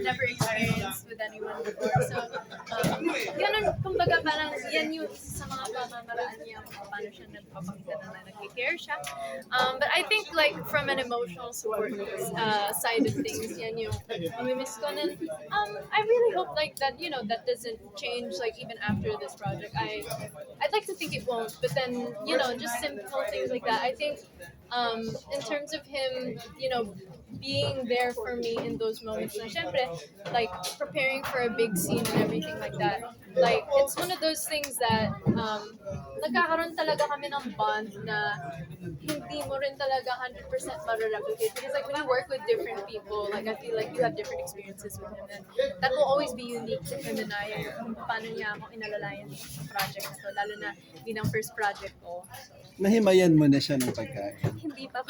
never experienced with anyone before. So, ganun, kumbaga parang yan yung isa sa mga pamamaraan niya kung paano siya nagpapakita na nag-care siya. But I think like from an emotional support side of things, yan yung mamimiss ko. And I really hope like that, that doesn't change like even after this project. I'd like to think it won't, but then, just simple things like that. I think in terms of him, being there for me in those moments, na syempre, like preparing for a big scene and everything like that. Like, it's one of those things that nagkakaroon talaga kami ng bond na hindi mo rin talaga 100% ma-replicate. Because like when you work with different people, like I feel like you have different experiences with him, and that will always be unique to him and I, kung paano niya ako inalalayan sa project na to, lalo na bilang first project ko. Nahimayan mo na siya ng pagkain. Hindi pa.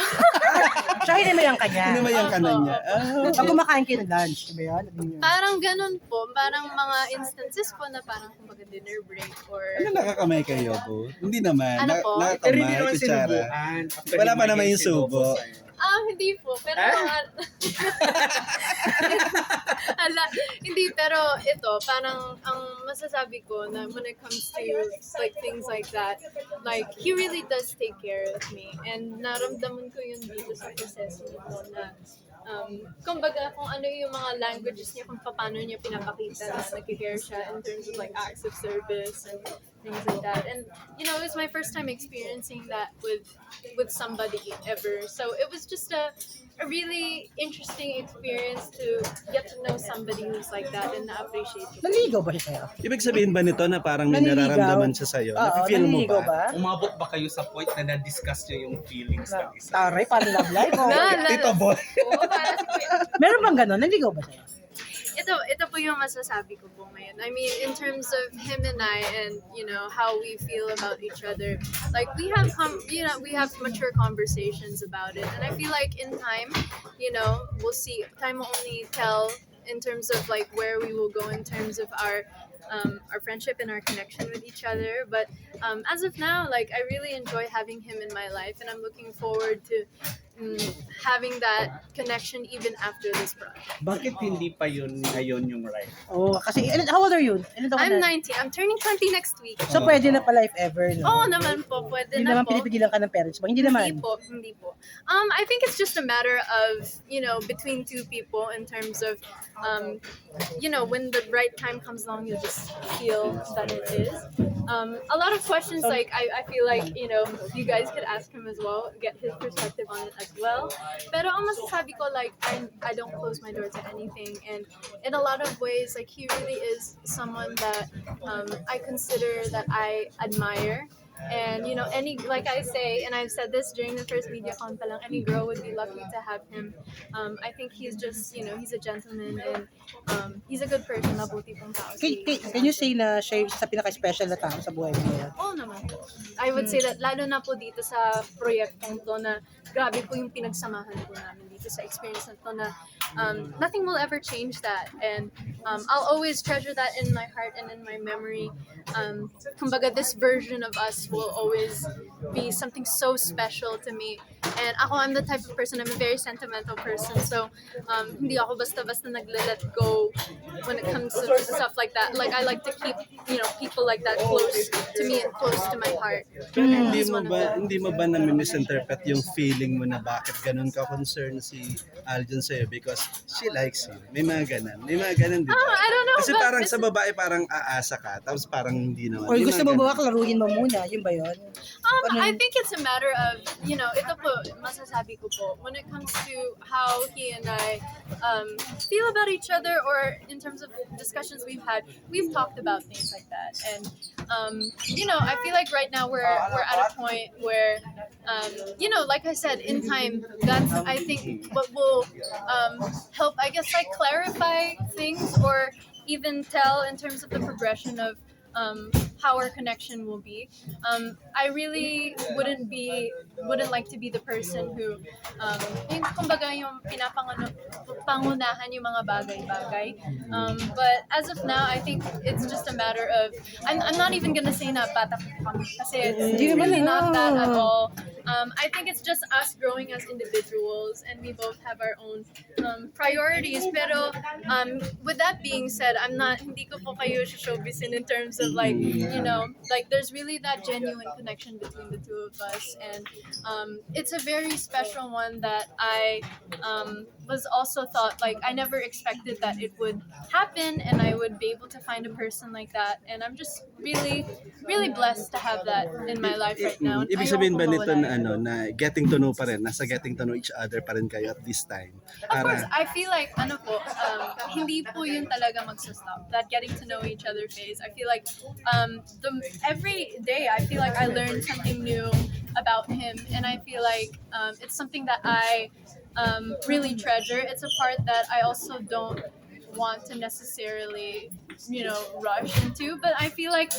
Tsaka hinimayan ka niya. Hinimayan ka na niya. Pag kumakain kayo ng lunch, di ba yan? Parang ganun po. Parang mga instances po na parang kumbaga dinner break or... Ano, nakakamay kayo, bo? Hindi naman. Ano po? Pero hindi Nakakamay, naman kutsara. sinubuan. Wala pa naman yung subo. Hindi po. Pero ala, hindi, pero ito, parang ang masasabi ko na when it comes to like things like that, like he really does take care of me, and naramdaman ko yun dito sa proseso nito na kumbaga kung ano yung mga languages niya, kung paano niya pinapakita na nag-care siya in terms of like acts of service and things like that. And it was my first time experiencing that with somebody ever. So it was just a really interesting experience to get to know somebody who's like that and na-appreciate it. Naliligaw ba siya sa'yo? Ibig sabihin ba nito na parang may Naniligaw? nararamdaman siya sa'yo? Oo, Nafe-feel mo naliligaw ba? ba? Umabot ba kayo sa point na na-discuss nyo yung feelings ng isa? Taray, parang love life. Oh. Tito boy. Oo, para si Kuya. Meron bang gano'n? Naliligaw ba sa'yo? Ito po yung masasabi ko po ngayon. I mean, in terms of him and I, and how we feel about each other, like we have mature conversations about it, and I feel like in time, we'll see. Time will only tell in terms of like where we will go in terms of our friendship and our connection with each other. But as of now, like I really enjoy having him in my life, and I'm looking forward to having that connection even after this project. Bakit hindi pa yun ngayon yung right? Oh, kasi, how old are you? Ilan taon ka I'm na? 19. I'm turning 20 next week. So, pwede na pa life ever, no? Oo naman po, pwede Hindi na naman po. pinipigilan ka ng parents mo. Hindi naman. Hindi po. I think it's just a matter of, between two people in terms of, when the right time comes along, you'll just feel that it is. A lot of questions, like, I feel like, you guys could ask him as well, get his perspective on it as well. Pero ang masasabi ko, like, I don't close my door to anything. And in a lot of ways, like, he really is someone that I consider that I admire. And like I say, and I've said this during the first media con pa lang, any girl would be lucky to have him. I think he's just, he's a gentleman, and he's a good person, mabuti pong tao. Can you say na siya yung sa pinaka-special na tao sa buhay mo ngayon? Oo naman po. I would say that lalo na po dito sa proyektong to na grabe po yung pinagsamahan po namin dito sa experience na to na nothing will ever change that, and I'll always treasure that in my heart and in my memory. Kumbaga, this version of us will always be something so special to me. And I'm the type of person, I'm a very sentimental person, so hindi ako basta-basta nagla-let go when it comes to stuff like that. Like, I like to keep, people like that close to me and close to my heart. And he's one of them. Hindi mo ba na-misinterpret yung feeling mo na bakit ganun ka concern si Aljon sa'yo because she likes you? May mga ganun, di ba? I don't know. Kasi but parang this sa babae parang aasa ka, tapos parang hindi naman. Or May gusto mga mo ba ganun. klaruhin mo muna? Yun ba yun? I think it's a matter of, ito po, masasabi ko po, when it comes to how he and I feel about each other, or in terms of discussions we've talked about things like that. And, I feel like right now we're at a point where, like I said, in time, that's, I think, what will help, I guess, like clarify things, or even tell in terms of the progression of how our connection will be. I really wouldn't like to be the person who yung kumbaga yung pangunahan yung mga bagay-bagay. But as of now, I think it's just a matter of I'm not even gonna say na bata kami kasi it's really not that at all. I think it's just us growing as individuals, and we both have our own priorities. Pero with that being said, hindi ko po kayo showbizin in terms of like, like there's really that genuine connection between the two of us, and it's a very special one that I was also thought, like, I never expected that it would happen and I would be able to find a person like that, and I'm just really really blessed to have that in my life right now. Ibig sabihin ba nito na na getting to know pa rin, nasa getting to know each other pa rin kayo at this time? Of course, I feel like hindi po yun talaga magsa-stop. That getting to know each other phase. I feel like every day I feel like I learn something new about him, and I feel like it's something that I really treasure. It's a part that I also don't want to necessarily rush into, but I feel like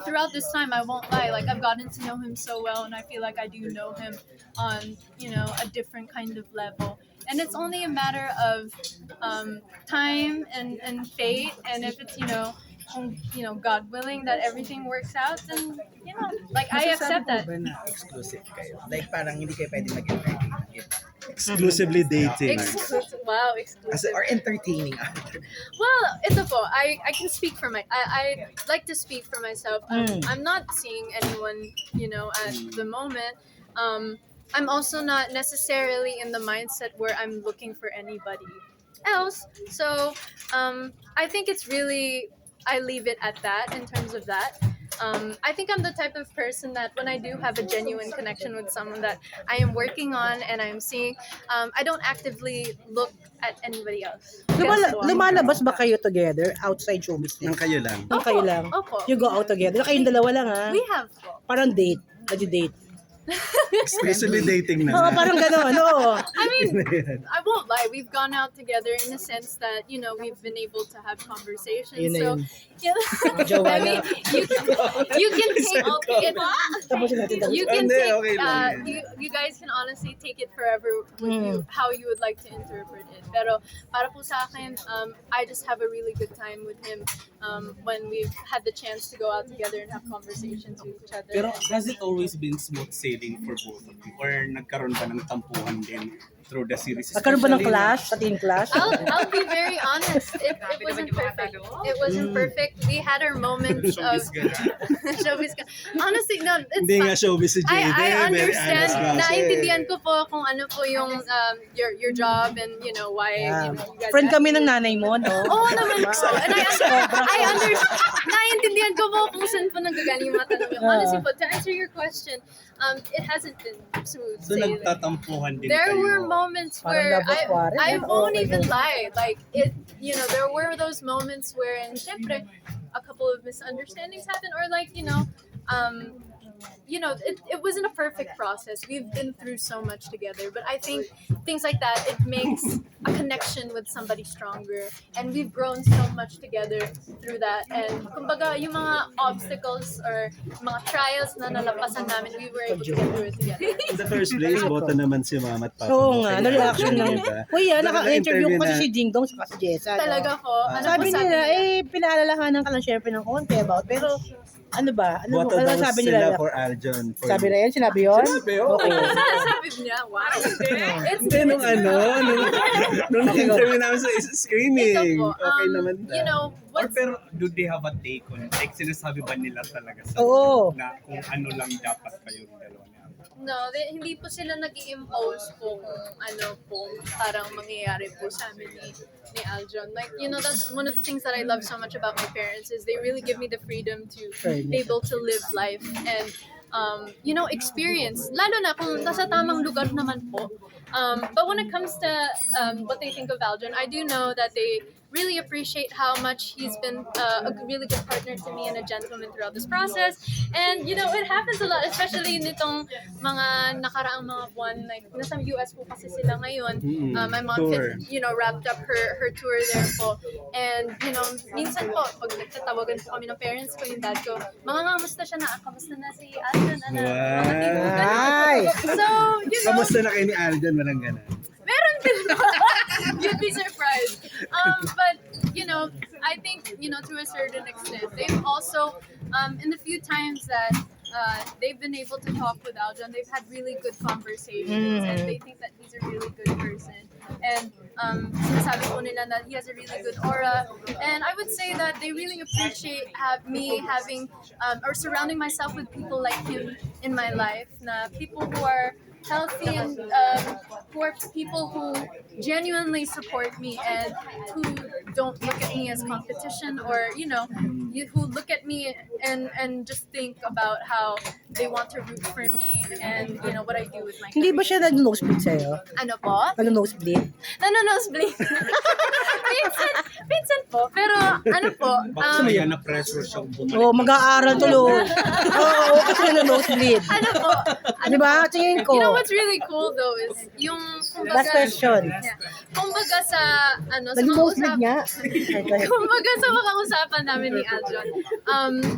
throughout this time, I won't lie, like I've gotten to know him so well, and I feel like I do know him on a different kind of level, and it's only a matter of time and fate, and if it's God willing that everything works out, then like I accept that. Ba na exclusive kayo? Like parang hindi kayo pwede mag-entertain. Exclusively dating. Wow, exclusive. Or entertaining. Well, ito po, I can speak for I like to speak for myself. I'm not seeing anyone, at the moment. I'm also not necessarily in the mindset where I'm looking for anybody else. So, I think it's really, I leave it at that in terms of that. I think I'm the type of person that when I do have a genuine connection with someone that I am working on and I'm seeing, I don't actively look at anybody else. Lumalabas ba kayo together outside showbiz? Nang kayo lang. Nang kayo lang? Opo. You go out together? Kayong dalawa lang ha? We have po. Parang date. Nag-date. Exclusively dating Oo, na. parang gano'n. Oo. I mean, I won't lie. We've gone out together in the sense that we've been able to have conversations. Yun na So, yun. I mean, you can take it. Tapusin natin daw. You can Hindi, take. okay lang You guys can honestly take it forever with you, how you would like to interpret it. Pero para po sa akin, I just have a really good time with him when we've had the chance to go out together and have conversations with each other. Pero has it always been smooth sailing for both of you? Or nagkaroon ba ng tampuhan din through the series? Nagkaroon ba ng Especially clash? Sa team clash? I'll be very honest. It wasn't perfect. It wasn't perfect. We had our moments of showbiz. Honestly, no, it's Hindi nga fine. showbiz si Jayda. I very understand. honest nga siya. Naintindihan ko po kung ano po yung your job and why Yeah. you guys. Friend kami ng nanay mo, no? Oo naman po. And I understand. Naintindihan ko po kung saan po nanggagaling yung mga tanong niyo. Honestly po, to answer your question, it hasn't been smooth So sailing. nagtatampuhan din There kayo. were moments Parang where dapat pare, I no? won't Okay. even lie. Like there were those moments where, and syempre, a couple of misunderstandings happened, or like it wasn't a perfect process. We've been through so much together, but I think things like that, it makes a connection with somebody stronger, and we've grown so much together through that. And kumbaga, yung mga obstacles or mga trials na nalampasan namin, we were able to get through it together. In the first place, boto naman si Mama at Papa. Oo nga, Okay. na-reaction lang. Diba? Uy, naka-interview ko kasi na- si Dingdong sa si Jessa. Talaga po. Ano Sabi po nila, pinaalalahanan ka lang syempre ng konti about, pero ano ba? Ano Boto daw sabi sila nila? for Aljon. For Sabi na yan? Sinabi yun? Sinabi yun. Okay. Sabi niya, wow. It's Hindi, nung interview namin sa screening. Ito po, Okay naman. Or pero do they have a take on it? Like sinasabi ba nila talaga sa Oo. na kung ano lang dapat kayong dalawa niya? No, hindi po sila nag-i-impose po kung ano po parang mangyayari po sa amin ni Aljon. Like, that's one of the things that I love so much about my parents is they really give me the freedom to be able to live life and experience. Lalo na kung nasa tamang lugar naman po. But when it comes to what they think of Aljon, I do know that they really appreciate how much he's been a really good partner to me and a gentleman throughout this process. And, it happens a lot, especially nitong mga nakaraang mga buwan. Like, nasa US po kasi sila ngayon. My mom Tour. wrapped up her tour there po. And, minsan po, pag nagtatawagan po kami ng parents ko, yung dad ko, kamusta siya na? Kamusta na si Aljon? Ay! So, Kamusta na kayo ni Aljon? Walang ganun. meron din. You'd be surprised. But, I think, to a certain extent, they've also, in the few times that they've been able to talk with Aljon. They've had really good conversations, and they think that he's a really good person. And sinasabi po nila that he has a really good aura. And I would say that they really appreciate me having or surrounding myself with people like him in my life. Na people who are healthy and who are people who genuinely support me and who don't look at me as competition, or who look at me and just think about how they want to root for me and what I do with my Hindi career. ba siya nag-nosebleed sa'yo? Ano po? Nag-nosebleed? Nosebleed. Minsan po. Pero ano po, Bakit may na-pressure siyang bumalik? Oo, mag-aaral tuloy. Oo, kasi nag-nosebleed. ano po, Di ba? Tingin ko. You know what's really cool though is yung Last question. Yeah. Kumbaga sa sa Nag-nosebleed niya. kumbaga sa mga usapan namin ni Aljon,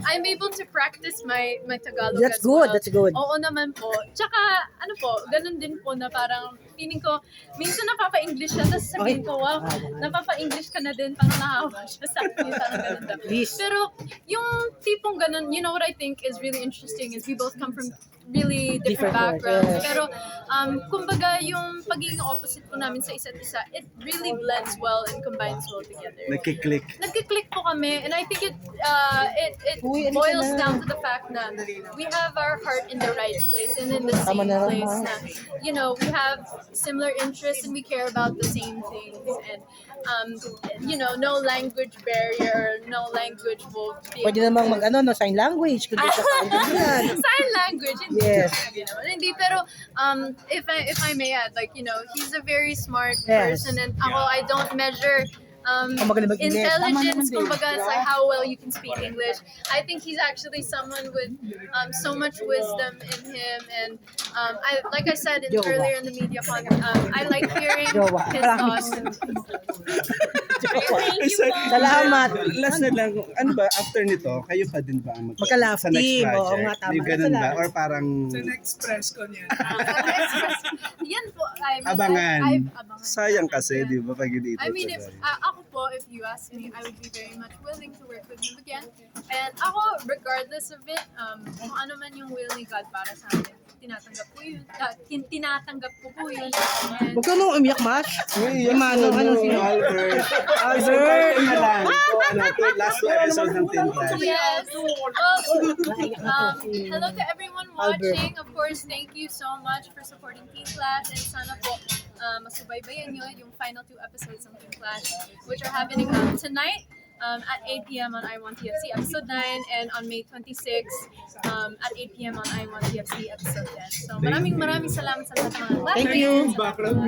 I'm able to practice my Tagalog That's as good, well. that's good. Oo naman po. Tsaka ganun din po na parang feeling ko minsan napapa-English siya, tapos sabihin ko, wow, napapa-English ka na din, parang nahawa siya sa akin, parang ganun daw. Please. Pero yung tipong ganun, you know what I think is really interesting is we both come from really different backgrounds. Yes. Pero kumbaga yung pagiging opposite po namin sa isa't isa, it really blends well and combines well together. Nagkiklik. Nagkiklik po kami, and I think it Uy, ano boils ka na? down to the fact na we have our heart in the right place and in the Tama same na lang, place ma. na, we have similar interests and we care about the same things, and no language barrier, no language will be Pwede namang sign language. Kung di ka kaya yan. sign language. Hindi, Yes. Hindi, pero if I may add, he's a very smart Yes. person, and ako, I don't measure magaling mag-English. intelligence, kumbaga, sa how well you can speak English. I think he's actually someone with so much wisdom in him, and like I said Jowa. earlier in the media con, I like hearing Jowa. his thoughts. Thank you po. Salamat. Last na lang, ano ba, after nito, kayo pa din ba ang Magka-love sa next team, project? oo nga, tama. May ganun ba? Salamat. Or parang Sa next press ko niya. Yan po. I mean, abangan? abangan. Sayang kasi, di ba, pag hindi I mean, ako po, if you ask me, I would be very much willing to work with him again. And ako, regardless of it, kung ano man yung will ni God para sa akin, tinatanggap ko yun. Tinatanggap ko po yun. And Huwag ka nung umiyak, Mash. Uy, Mano, sino? Albert. Albert. Ito na lang. Last two episode ng Teen Clash. yes. Hello to everyone watching. Of course, thank you so much for supporting Teen Clash. And sana po, masubaybayan nyo yung final 2 episodes ng Teen Clash, which are happening tonight at 8 p.m. on I Want TFC episode 9, and on May 26 at 8 p.m. on I Want TFC episode 10. So maraming salamat sa lahat ng mga Thank you. Background